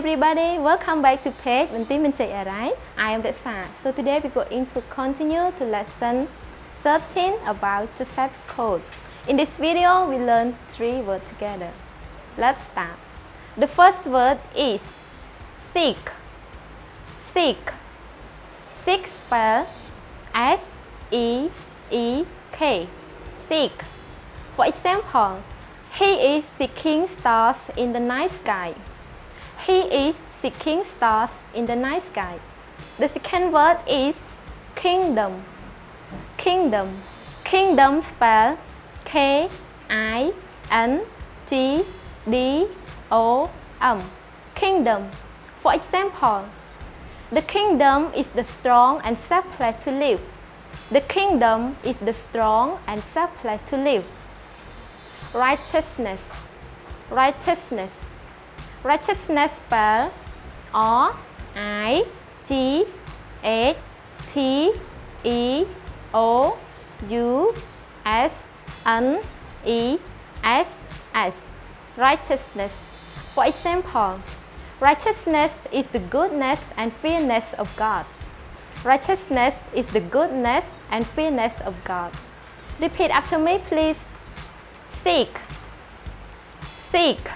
everybody, welcome back to page I am Vichheka. So today we're going to continue to lesson 13 about Joseph's code. In this video we learn 3 words together. Let's start. The first word is seek. Seek. Seek spelled S-E-E-K. Seek. For example, he is seeking stars in the night sky. He is seeking stars in the night sky. The second word is kingdom. Kingdom. Kingdom spelled K-I-N-G-D-O-M. Kingdom. For example, the kingdom is the strong and safe place to live. The kingdom is the strong and safe place to live. Righteousness. Righteousness. Righteousness spelled R-I-G-H-T-E-O-U-S-N-E-S-S. Righteousness. For example, righteousness is the goodness and fairness of God. Righteousness is the goodness and fairness of God. Repeat after me, please. Seek. Seek.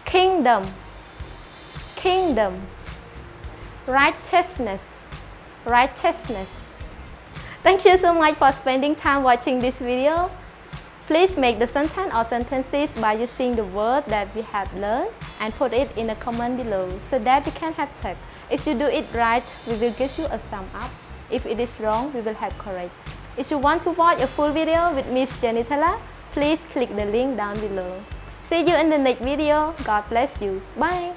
Kingdom. Kingdom. Righteousness. Righteousness. Thank you so much for spending time watching this video. Please make the sentence or sentences by using the word that we have learned and put it in the comment below so that we can have check. If you do it right, we will give you a thumb up. If it is wrong, we will have correct. If you want to watch a full video with Miss Janitala, please click the link down below. See you in the next video. God bless you. Bye.